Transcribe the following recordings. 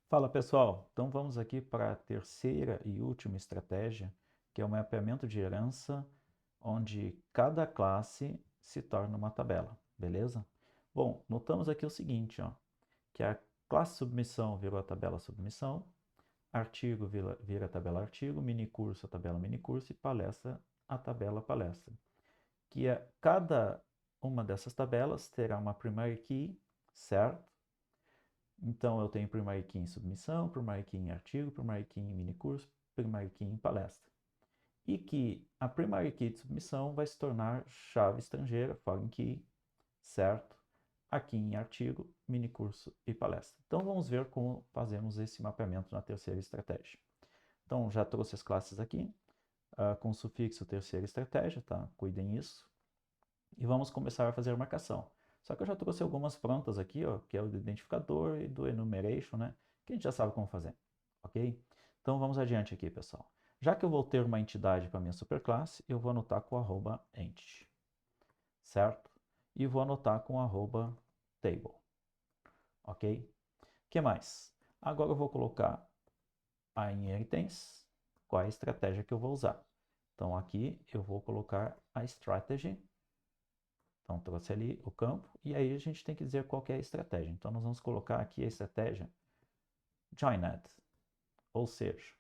Fala pessoal, então vamos aqui para a terceira e última estratégia, que é o mapeamento de herança, onde cada classe se torna uma tabela, beleza? Bom, notamos aqui o seguinte, ó, que a classe submissão virou a tabela submissão, artigo vira a tabela artigo, minicurso a tabela minicurso e palestra a tabela palestra. Que cada uma dessas tabelas terá uma primary key, certo? Então, eu tenho primary key em submissão, primary key em artigo, primary key em minicurso, primary key em palestra. E que a primary key de submissão vai se tornar chave estrangeira, foreign key, certo? Aqui em artigo, minicurso e palestra. Então, vamos ver como fazemos esse mapeamento na terceira estratégia. Então, já trouxe as classes aqui, com o sufixo terceira estratégia, tá? Cuidem isso. E vamos começar a fazer marcação. Só que eu já trouxe algumas prontas aqui, ó, que é o do identificador e do enumeration, né? Que a gente já sabe como fazer, ok? Então vamos adiante aqui, pessoal. Já que eu vou ter uma entidade para minha superclasse, eu vou anotar com @entity, certo? E vou anotar com @table, ok? O que mais? Agora eu vou colocar a inheritance, qual é a estratégia que eu vou usar. Então aqui eu vou colocar a strategy. Então, trouxe ali o campo e aí a gente tem que dizer qual que é a estratégia. Então, nós vamos colocar aqui a estratégia joined, ou seja,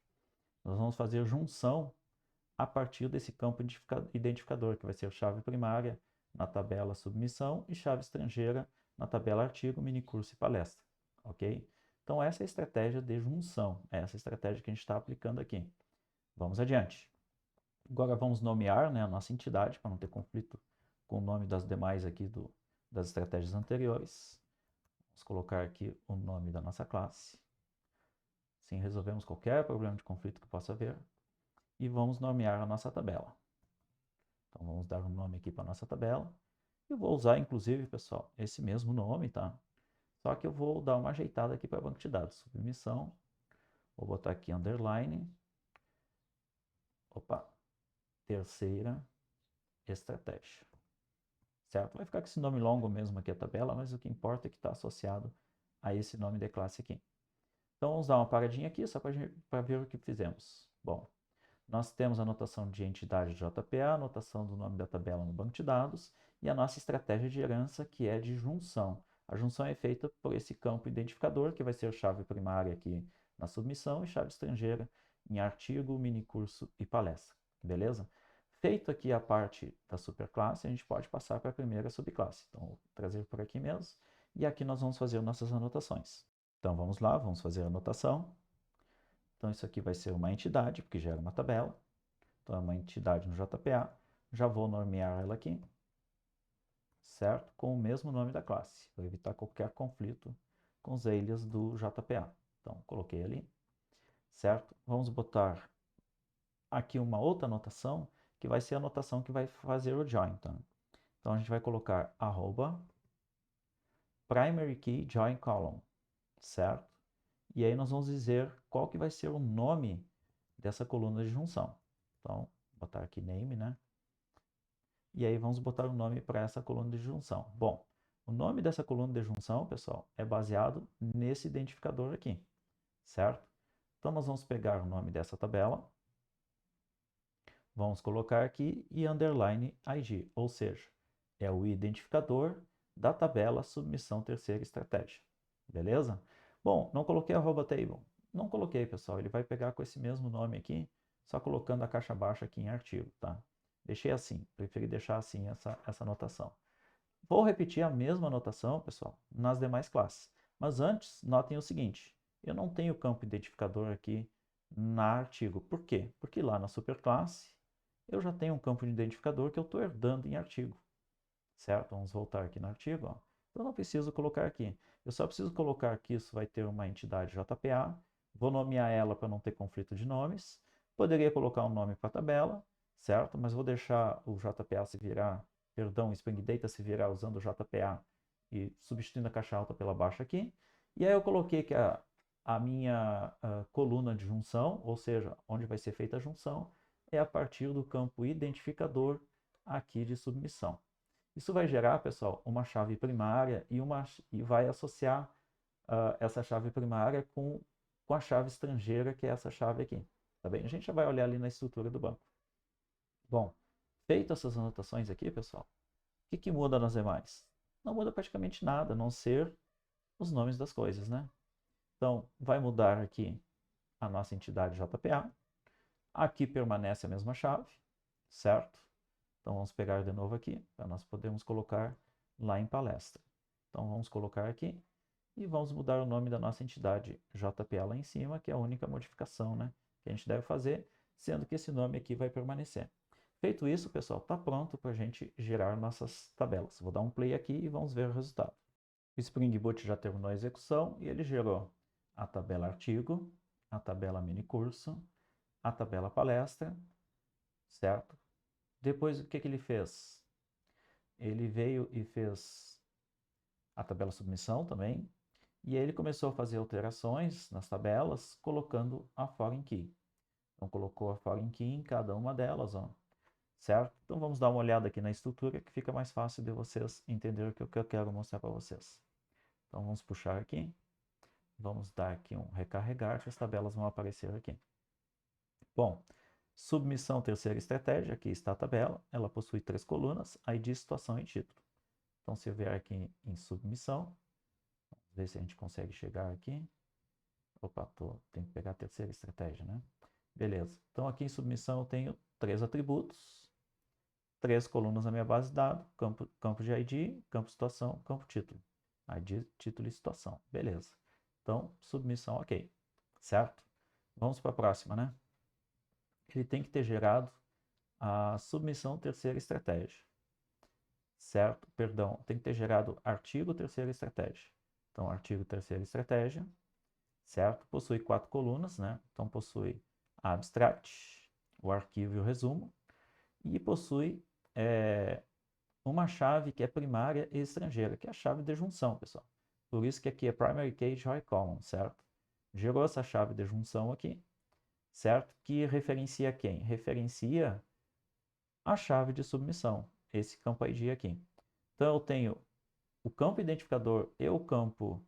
nós vamos fazer junção a partir desse campo identificador, que vai ser chave primária na tabela submissão e chave estrangeira na tabela artigo, minicurso e palestra, ok? Então, essa é a estratégia de junção, é essa estratégia que a gente está aplicando aqui. Vamos adiante. Agora vamos nomear, né, a nossa entidade, para não ter conflito com o nome das demais aqui das estratégias anteriores. Vamos colocar aqui o nome da nossa classe. Assim resolvemos qualquer problema de conflito que possa haver. E vamos nomear a nossa tabela. Então vamos dar um nome aqui para a nossa tabela. Eu vou usar, inclusive, pessoal, esse mesmo nome, tá? Só que eu vou dar uma ajeitada aqui para banco de dados. Submissão. Vou botar aqui underline. Opa. Terceira estratégia. Certo? Vai ficar com esse nome longo mesmo aqui a tabela, mas o que importa é que está associado a esse nome de classe aqui. Então vamos dar uma paradinha aqui só para ver o que fizemos. Bom, nós temos a anotação de entidade de JPA, a anotação do nome da tabela no banco de dados e a nossa estratégia de herança, que é de junção. A junção é feita por esse campo identificador, que vai ser chave primária aqui na submissão e chave estrangeira em artigo, minicurso e palestra. Beleza? Feito aqui a parte da superclasse, a gente pode passar para a primeira subclasse. Então, vou trazer por aqui mesmo. E aqui nós vamos fazer nossas anotações. Então, vamos lá, vamos fazer a anotação. Então, isso aqui vai ser uma entidade, porque gera uma tabela. Então, é uma entidade no JPA. Já vou nomear ela aqui, certo? Com o mesmo nome da classe, para evitar qualquer conflito com os alias do JPA. Então, coloquei ali, certo? Vamos botar aqui uma outra anotação, que vai ser a anotação que vai fazer o join. Então, a gente vai colocar @primary key join column, certo? E aí nós vamos dizer qual que vai ser o nome dessa coluna de junção. Então, vou botar aqui name, né? E aí vamos botar o nome para essa coluna de junção. Bom, o nome dessa coluna de junção, pessoal, é baseado nesse identificador aqui, certo? Então, nós vamos pegar o nome dessa tabela, vamos colocar aqui e underline ID, ou seja, é o identificador da tabela submissão terceira estratégia. Beleza? Bom, não coloquei @table. Não coloquei, pessoal. Ele vai pegar com esse mesmo nome aqui, só colocando a caixa baixa aqui em artigo, tá? Deixei assim. Preferi deixar assim essa anotação. Vou repetir a mesma anotação, pessoal, nas demais classes. Mas antes, notem o seguinte. Eu não tenho campo identificador aqui na artigo. Por quê? Porque lá na superclasse eu já tenho um campo de identificador que eu estou herdando em artigo, certo? Vamos voltar aqui no artigo, ó. Eu não preciso colocar aqui. Eu só preciso colocar que isso vai ter uma entidade JPA, vou nomear ela para não ter conflito de nomes, poderia colocar um nome para a tabela, certo? Mas vou deixar o JPA se virar, perdão, o Spring Data se virar usando o JPA e substituindo a caixa alta pela baixa aqui. E aí eu coloquei que a minha coluna de junção, ou seja, onde vai ser feita a junção, é a partir do campo identificador aqui de submissão. Isso vai gerar, pessoal, uma chave primária e vai associar essa chave primária com com a chave estrangeira, que é essa chave aqui. Tá bem? A gente já vai olhar ali na estrutura do banco. Bom, feito essas anotações aqui, pessoal, o que muda nas demais? Não muda praticamente nada, a não ser os nomes das coisas, né? Então, vai mudar aqui a nossa entidade JPA. Aqui permanece a mesma chave, certo? Então, vamos pegar de novo aqui, para nós podermos colocar lá em palestra. Então, vamos colocar aqui e vamos mudar o nome da nossa entidade JPA lá em cima, que é a única modificação, né, que a gente deve fazer, sendo que esse nome aqui vai permanecer. Feito isso, pessoal, está pronto para a gente gerar nossas tabelas. Vou dar um play aqui e vamos ver o resultado. O Spring Boot já terminou a execução e ele gerou a tabela artigo, a tabela mini curso, a tabela palestra, certo? Depois, o que ele fez? Ele veio e fez a tabela submissão também, e aí ele começou a fazer alterações nas tabelas, colocando a foreign key. Então, colocou a foreign key em cada uma delas, ó, certo? Então, vamos dar uma olhada aqui na estrutura, que fica mais fácil de vocês entenderem o que eu quero mostrar para vocês. Então, vamos puxar aqui. Vamos dar aqui um recarregar, que as tabelas vão aparecer aqui. Bom, submissão terceira estratégia, aqui está a tabela. Ela possui 3 colunas, ID, situação e título. Então, se eu vier aqui em submissão, vamos ver se a gente consegue chegar aqui. Opa, tem que pegar a terceira estratégia, né? Beleza. Então, aqui em submissão eu tenho 3 atributos, 3 colunas na minha base de dados, campo de ID, campo situação, campo título. ID, título e situação. Beleza. Então, submissão ok. Certo? Vamos para a próxima, né? Ele tem que ter gerado a submissão terceira estratégia. Certo? Perdão, tem que ter gerado artigo terceira estratégia. Então, artigo terceira estratégia, certo? Possui 4 colunas, né? Então, possui a abstract, o arquivo e o resumo, e possui uma chave que é primária e estrangeira, que é a chave de junção, pessoal. Por isso que aqui é primary key join common, certo? Gerou essa chave de junção aqui, certo? Que referencia quem? Referencia a chave de submissão, esse campo ID aqui. Então, eu tenho o campo identificador e o campo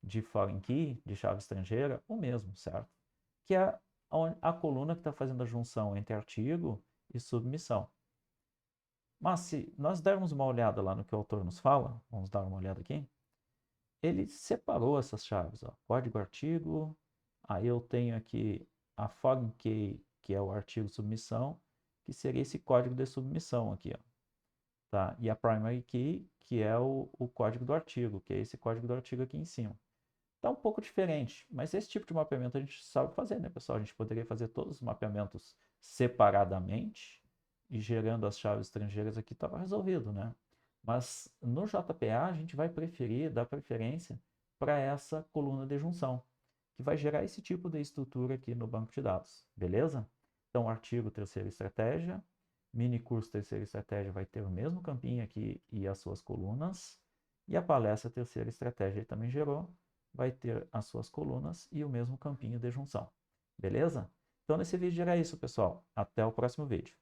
de foreign key, de chave estrangeira, o mesmo, certo? Que é a coluna que está fazendo a junção entre artigo e submissão. Mas se nós dermos uma olhada lá no que o autor nos fala, vamos dar uma olhada aqui, ele separou essas chaves, ó, código artigo, aí eu tenho aqui a foreign key, que é o artigo submissão, que seria esse código de submissão aqui, ó, tá? E a primary key, que é o código do artigo, que é esse código do artigo aqui em cima. Tá um pouco diferente, mas esse tipo de mapeamento a gente sabe fazer, né, pessoal? A gente poderia fazer todos os mapeamentos separadamente e gerando as chaves estrangeiras aqui estava resolvido, né? Mas no JPA a gente vai preferir, dar preferência para essa coluna de junção, que vai gerar esse tipo de estrutura aqui no banco de dados, beleza? Então, artigo terceira estratégia, mini curso terceira estratégia vai ter o mesmo campinho aqui e as suas colunas, e a palestra terceira estratégia ele também gerou, vai ter as suas colunas e o mesmo campinho de junção. Beleza? Então, nesse vídeo era isso, pessoal. Até o próximo vídeo.